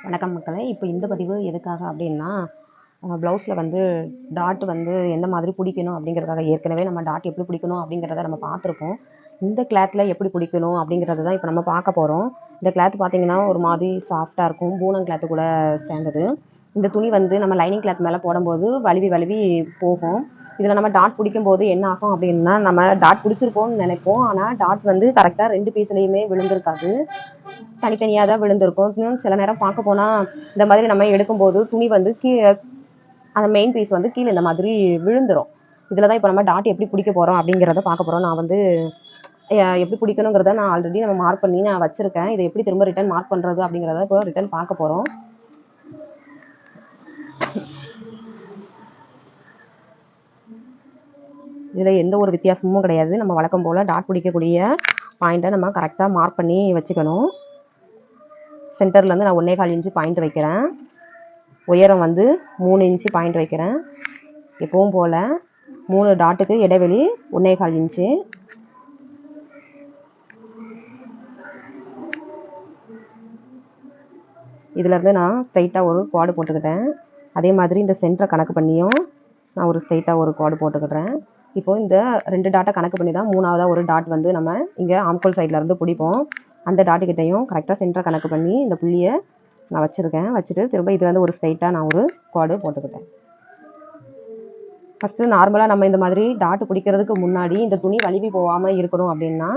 வணக்கம் மக்களே. இப்போ இந்த பதிவு எதுக்காக அப்படின்னா, ப்ளவுஸில் வந்து டாட் வந்து எந்த மாதிரி பிடிக்கணும் அப்படிங்கிறதுக்காக. ஏற்கனவே நம்ம டாட் எப்படி பிடிக்கணும் அப்படிங்கிறத நம்ம பார்த்துருப்போம். இந்த கிளாத்தில் எப்படி பிடிக்கணும் அப்படிங்கிறது தான் இப்போ நம்ம பார்க்க போகிறோம். இந்த கிளாத் பார்த்தீங்கன்னா ஒரு மாதிரி சாஃப்டாக இருக்கும், பூனம் கிளாத்து கூட சேர்ந்தது. இந்த துணி வந்து நம்ம லைனிங் கிளாத் மேலே போடும்போது வழுவி வழுவி போகும். இதில் நம்ம டாட் பிடிக்கும்போது என்ன ஆகும் அப்படின்னா, நம்ம டாட் பிடிச்சிருப்போம்னு நினைப்போம், ஆனால் டாட் வந்து கரெக்டாக 2 பீஸ்லேயுமே விழுந்திருக்காது, தனித்தனியாக தான் விழுந்திருக்கும். இன்னும் சில நேரம் பார்க்க போனால் இந்த மாதிரி நம்ம எடுக்கும்போது துணி வந்து கீழே, அந்த மெயின் பீஸ் வந்து கீழே இந்த மாதிரி விழுந்துடும். இதில் தான் இப்போ நம்ம டாட் எப்படி பிடிக்க போகிறோம் அப்படிங்கிறத பார்க்க போகிறோம். நான் வந்து எப்படி பிடிக்கணுங்கிறத நான் ஆல்ரெடி நம்ம மார்க் பண்ணி நான் வச்சுருக்கேன். இதை எப்படி திரும்ப ரிட்டன் மார்க் பண்ணுறது அப்படிங்கிறத இப்போ ரிட்டன் பார்க்க போகிறோம். இதில் எந்த ஒரு வித்தியாசமும் கிடையாது. நம்ம வழக்கம் போல் டாட் பிடிக்கக்கூடிய பாயிண்ட்டை நம்ம கரெக்டாக மார்க் பண்ணி வச்சுக்கணும். சென்டர்லேருந்து நான் 1.25 இன்ச்சு பாயிண்ட் வைக்கிறேன். உயரம் வந்து 3 இன்ச்சு பாயிண்ட் வைக்கிறேன். எப்பவும் போல் 3 டாட்டுக்கு இடைவெளி 1.25 இன்ச்சு. இதிலேருந்து நான் ஸ்ட்ரைட்டாக ஒரு கோடு போட்டுக்கிட்டேன். அதே மாதிரி இந்த சென்டரை கணக்கு பண்ணியும் நான் ஒரு ஸ்ட்ரைட்டாக ஒரு கோடு போட்டுக்கிட்டேன். இப்போது இந்த 2 டாட்டை கணக்கு பண்ணி தான் 3ஆவதாக ஒரு டாட் வந்து நம்ம இங்கே ஆம்கோல் சைட்லேருந்து பிடிப்போம். அந்த டாட்டுக்கிட்டையும் கரெக்டாக சென்டரை கணக்கு பண்ணி இந்த புள்ளியை நான் வச்சுருக்கேன். வச்சுட்டு திரும்ப இதுலேருந்து ஒரு ஸ்ட்ரைட்டாக நான் ஒரு கோடு போட்டுக்கிட்டேன். ஃபஸ்ட்டு நார்மலாக நம்ம இந்த மாதிரி டாட்டு பிடிக்கிறதுக்கு முன்னாடி இந்த துணி வழுவி போகாமல் இருக்கணும் அப்படின்னா,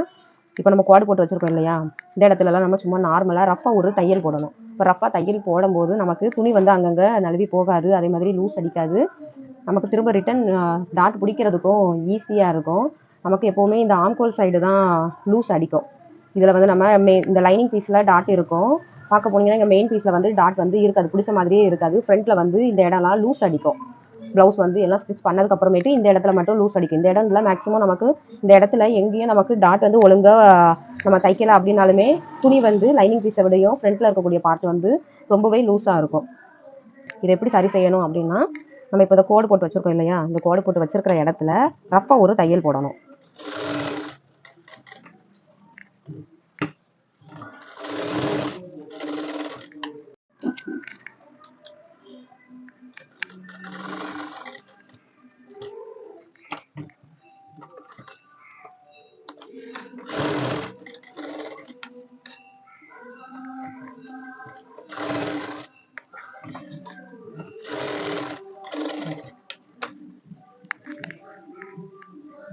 இப்போ நம்ம கோடு போட்டு வச்சுருக்கோம் இல்லையா, இந்த இடத்துலலாம் நம்ம சும்மா நார்மலாக ரஃப்பாக ஒரு தையல் போடணும். இப்போ ரஃப்பாக தையல் போடும்போது நமக்கு துணி வந்து அங்கங்கே நழுவி போகாது, அதே மாதிரி லூஸ் அடிக்காது. நமக்கு திரும்ப ரிட்டன் டாட் பிடிக்கிறதுக்கும் ஈஸியாக இருக்கும். நமக்கு எப்போவுமே இந்த ஆம்கோல் சைடு தான் லூஸ் அடிக்கும். இதில் வந்து நம்ம இந்த லைனிங் பீஸில் டாட் இருக்கும். பார்க்க போனீங்கன்னா இங்கே மெயின் பீஸில் வந்து டாட் வந்து இருக்காது, பிடிச்ச மாதிரியே இருக்காது. ஃப்ரண்ட்டில் வந்து இந்த இடம்லாம் லூஸ் அடிக்கும். ப்ளவுஸ் வந்து எல்லாம் ஸ்டிச் பண்ணதுக்கப்புறமேட்டு இந்த இடத்துல மட்டும் லூஸ் அடிக்கும். இந்த இடத்துல மேக்ஸிமம் நமக்கு இந்த இடத்துல எங்கேயும் நமக்கு டாட் வந்து ஒழுங்காக நம்ம தைக்கல அப்படின்னாலுமே துணி வந்து லைனிங் பீஸை விடையும் ஃப்ரண்ட்டில் இருக்கக்கூடிய பார்ட் வந்து ரொம்பவே லூஸாக இருக்கும். இதை எப்படி சரி செய்யணும் அப்படின்னா, நம்ம இப்போ இந்த கோடு போட்டு வச்சுருக்கோம் இல்லையா, இந்த கோடு போட்டு வச்சுருக்கிற இடத்துல ரஃப்பாக ஒரு தையல் போடணும்.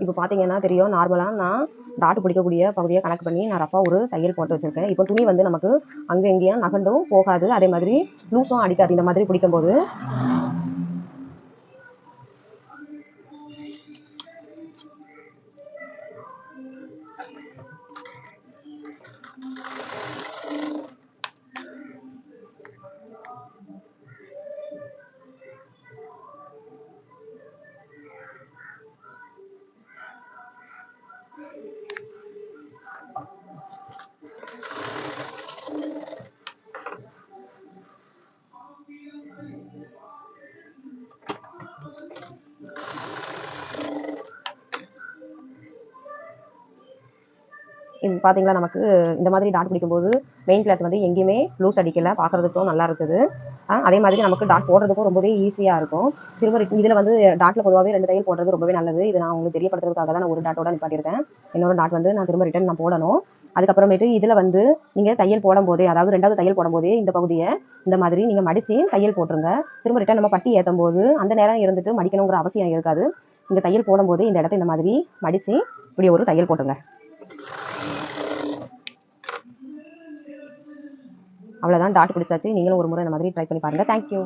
இப்போ பார்த்தீங்கன்னா தெரியும், நார்மலாக நான் டாட் பிடிக்கக்கூடிய பகுதியை கணக்கு பண்ணி நான் ரஃபாக ஒரு தையல் போட்டு வச்சுருக்கேன். இப்போ துணி வந்து நமக்கு அங்கே எங்கேயும் நகண்டும் போகாது, அதே மாதிரி லூஸும் அடிக்காது. இந்த மாதிரி பிடிக்கும்போது இது பார்த்தீங்களா, நமக்கு இந்த மாதிரி டாட் பிடிக்கும்போது மெயின் கிளாத் வந்து எங்கேயுமே லூஸ் அடிக்கலை, பார்க்குறதுக்கும் நல்லா இருக்குது. அதே மாதிரி நமக்கு டாட் போடுறதுக்கும் ரொம்பவே ஈஸியாக இருக்கும். திரும்ப இதில் வந்து டாட்டில் பொதுவாகவே 2 தையல் போடுறது ரொம்பவே நல்லது. இது நான் உங்களுக்கு தெரியப்படுத்துறதுக்காக தான் நான் ஒரு டாட்டோட நிப்பாட்டியிருக்கேன். இன்னொரு டாட் வந்து நான் திரும்ப ரிட்டன் நான் போடணும். அதுக்கப்புறமேட்டு இதில் வந்து நீங்கள் தையல் போடும்போதே, அதாவது 2வது தையல் போடும்போதே இந்த பகுதியை இந்த மாதிரி நீங்கள் மடித்து தையல் போட்டுருங்க. திரும்ப ரிட்டன் நம்ம பட்டி ஏற்றும் போது அந்த நேரம் இருந்துட்டு மடிக்கணுங்கிற அவசியம் இருக்காது. இந்த தையல் போடும்போது இந்த இடத்த இந்த மாதிரி மடித்து இப்படி ஒரு தையல் போட்டுருங்க. அவ்வளோதான், டாட் பிடிச்சாச்சு. நீங்களும் ஒரு முறை இந்த மாதிரி ட்ரை பண்ணி பாருங்கள். தேங்க்யூ.